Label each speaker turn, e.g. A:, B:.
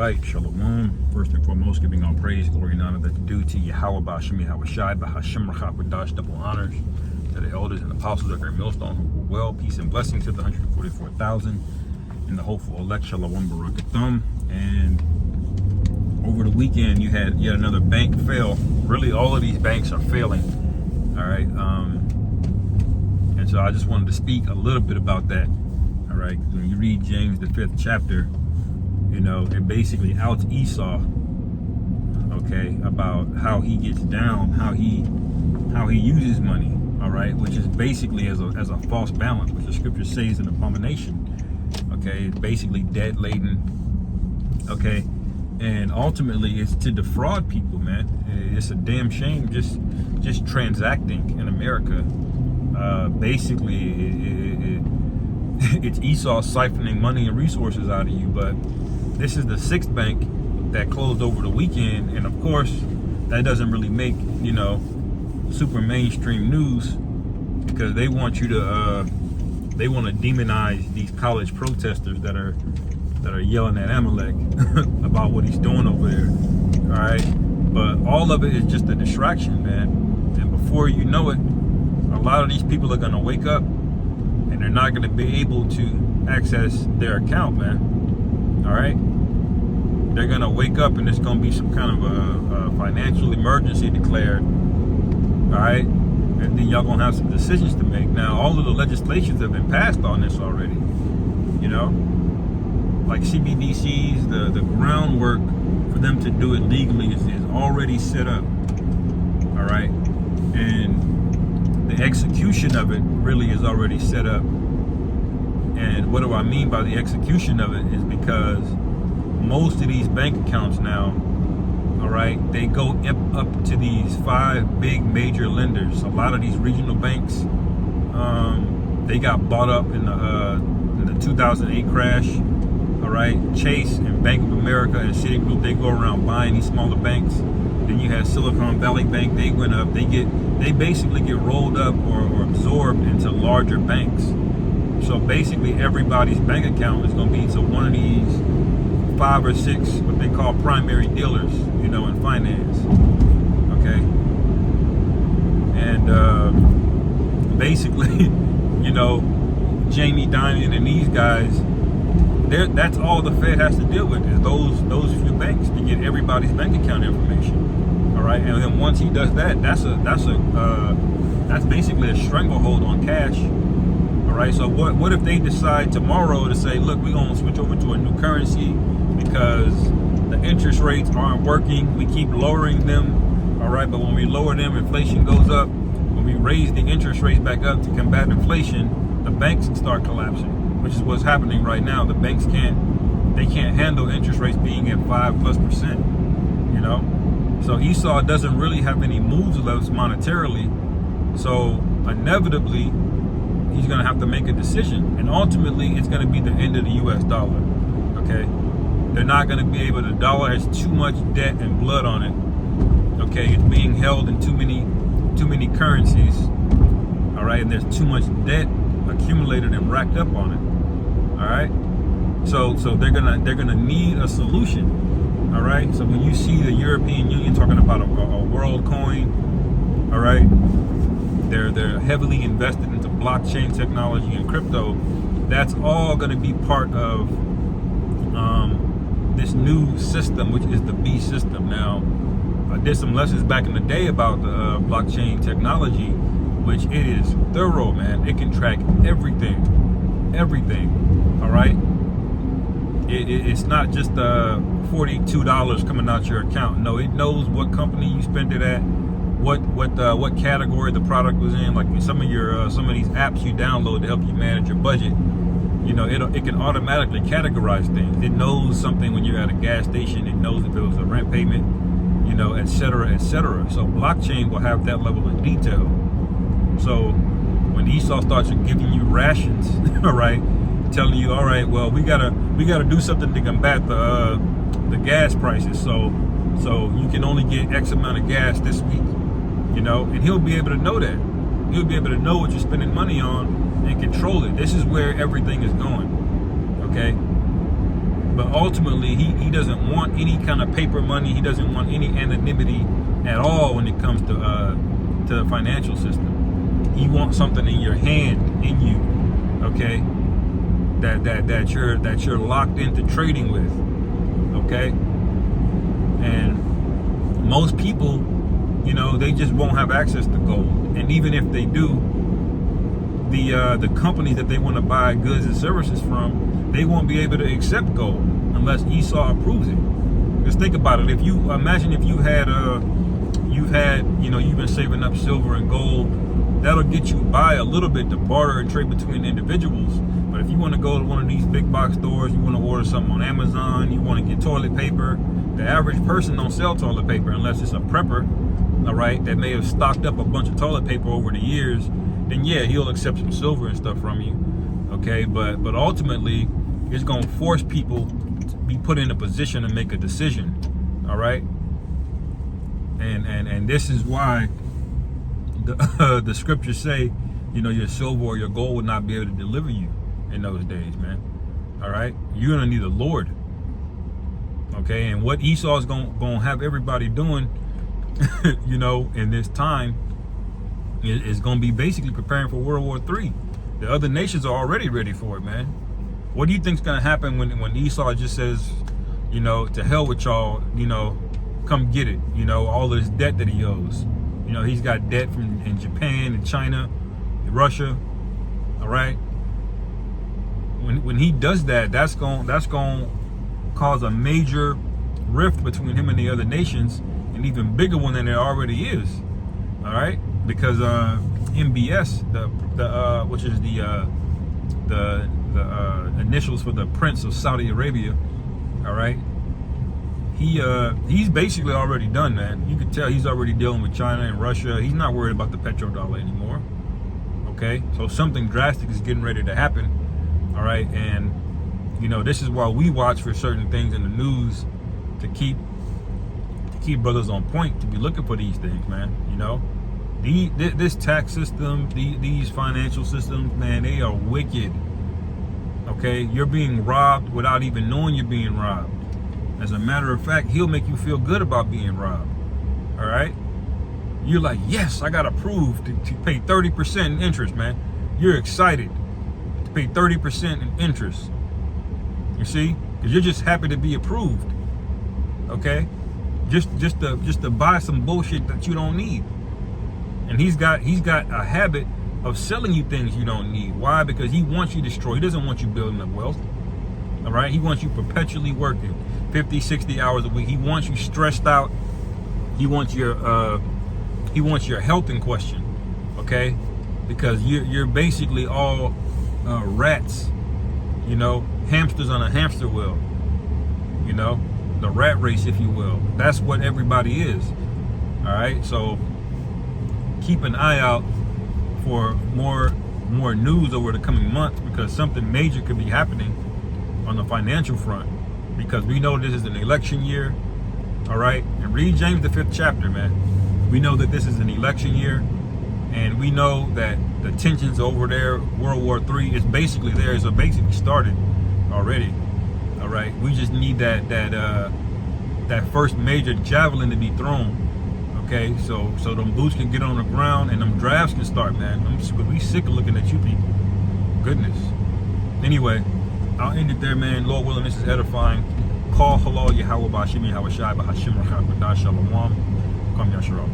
A: right, Shalom. First and foremost, giving all praise, glory, and honor that's due to Yahweh, Ba'ashem Yahawashi, Ba'ashem Rachakadash, double honors to the elders and apostles of Great Millstone who were well, peace and blessings to the 144,000 and the hopeful elect, Shalom Barakathum. And over the weekend, you had yet another bank fail. Really, all of these banks are failing. All right. And so I just wanted to speak a little bit about that. All right. When you read James, the 5th chapter, you know, it basically outs Esau, okay, about how he gets down, how he uses money, all right, which is basically as a false balance, which the scripture says an abomination, okay, it's basically debt laden, okay, and ultimately it's to defraud people, man. It's a damn shame just transacting in America. Basically, it's Esau siphoning money and resources out of you, but this is the 6th bank that closed over the weekend, and of course, that doesn't really make, you know, super mainstream news because they want you to, they want to demonize these college protesters that are yelling at Amalek about what he's doing over there. All right, but all of it is just a distraction, man. And before you know it, a lot of these people are gonna wake up, and they're not gonna be able to access their account, man. All right, they're gonna wake up and there's gonna be some kind of a financial emergency declared. All right, and then y'all gonna have some decisions to make. Now, all of the legislations have been passed on this already. You know, like CBDCs, the groundwork for them to do it legally is already set up. All right, and the execution of it really is already set up. And what do I mean by the execution of it is because most of these bank accounts now, all right, they go up to these 5 big major lenders. A lot of these regional banks, they got bought up in the 2008 crash. All right, Chase and Bank of America and Citigroup, they go around buying these smaller banks. Then you have Silicon Valley Bank, they went up. They basically get rolled up or absorbed into larger banks. So basically everybody's bank account is going to be to one of these 5 or 6 what they call primary dealers, you know, in finance. Okay, and basically, you know, Jamie Dimon and these guys, that's all the Fed has to deal with is those few banks to get everybody's bank account information. All right, and then once he does that, that's basically a stranglehold on cash. All right, so what if they decide tomorrow to say, look, we're gonna switch over to a new currency because the interest rates aren't working. We keep lowering them. All right, but when we lower them, inflation goes up. When we raise the interest rates back up to combat inflation, the banks start collapsing, which is what's happening right now. The banks can't handle interest rates being at 5+%. You know, so Esau doesn't really have any moves left monetarily. So inevitably, he's going to have to make a decision, and ultimately it's going to be the end of the US dollar. Okay, they're not going to be able, the dollar has too much debt and blood on it. Okay, it's being held in too many currencies. All right, and there's too much debt accumulated and racked up on it. All right, so they're gonna need a solution. All right, so when you see the European Union talking about a world coin, all right, they're heavily invested into blockchain technology and crypto. That's all going to be part of this new system, which is the B system. Now, I did some lessons back in the day about the blockchain technology, which it is thorough, man. It can track everything. All right. It's not just $42 coming out your account. No, it knows what company you spent it at. What category the product was in. Like some of these apps you download to help you manage your budget, you know, it can automatically categorize things. It knows something when you're at a gas station. It knows if it was a rent payment, you know, et cetera, et cetera. So blockchain will have that level of detail. So when Esau starts giving you rations, all right, telling you, all right, well, we gotta do something to combat the gas prices. So you can only get X amount of gas this week. You know, and he'll be able to know that. He'll be able to know what you're spending money on and control it. This is where everything is going. Okay. But ultimately, he doesn't want any kind of paper money. He doesn't want any anonymity at all when it comes to the financial system. He wants something in your hand, in you, okay? That you're locked into trading with, okay? And most people, you know, they just won't have access to gold. And even if they do, the companies that they want to buy goods and services from, they won't be able to accept gold unless Esau approves it. Just think about it. If you imagine if you've been saving up silver and gold, that'll get you by a little bit to barter and trade between individuals. But if you want to go to one of these big box stores, you want to order something on Amazon, you want to get toilet paper, the average person don't sell toilet paper unless it's a prepper, all right, that may have stocked up a bunch of toilet paper over the years. Then yeah, he'll accept some silver and stuff from you, okay? But ultimately, it's gonna force people to be put in a position to make a decision, all right? And this is why the scriptures say, you know, your silver or your gold would not be able to deliver you in those days, man. All right, you're gonna need a Lord, okay? And what Esau is gonna have everybody doing, you know, in this time, is going to be basically preparing for World War III. The other nations are already ready for it, man. What do you think's going to happen when Esau just says, you know, to hell with y'all, you know, come get it, you know, all this debt that he owes. You know, he's got debt in Japan and China, and Russia, all right? When he does that, that's going to cause a major rift between him and the other nations, an even bigger one than there already is, all right? Because MBS, which is the initials for the Prince of Saudi Arabia, all right, he's basically already done that. You can tell he's already dealing with China and Russia. He's not worried about the petrodollar anymore, okay? So something drastic is getting ready to happen, all right? And, you know, this is why we watch for certain things in the news to keep brothers on point, to be looking for these things, man, you know? This tax system, these financial systems, man, they are wicked. Okay, you're being robbed without even knowing you're being robbed. As a matter of fact, he'll make you feel good about being robbed. All right, you're like, yes, I got approved to pay 30% in interest, man. You're excited to pay 30% in interest. You see, because you're just happy to be approved. Okay, just to buy some bullshit that you don't need. And he's got a habit of selling you things you don't need. Why? Because he wants you destroyed. He doesn't want you building up wealth. All right? He wants you perpetually working 50, 60 hours a week. He wants you stressed out. He wants your health in question. Okay? Because you're basically all rats, you know, hamsters on a hamster wheel. You know, the rat race, if you will. That's what everybody is. All right? So keep an eye out for more news over the coming months, because something major could be happening on the financial front, because we know this is an election year. All right, and read James the 5th chapter, man. We know that this is an election year, and we know that the tensions over there, World War III, is basically there. It's basically started already. All right, we just need that first major javelin to be thrown. Okay, so them boots can get on the ground and them drafts can start, man. We sick of looking at you people. Goodness. Anyway, I'll end it there, man. Lord willing, this is edifying. Call halal Yahweh Ba'ashim Yahweh Shai Ba'ashim Rachak B'dah Shalom. Come Yasharal.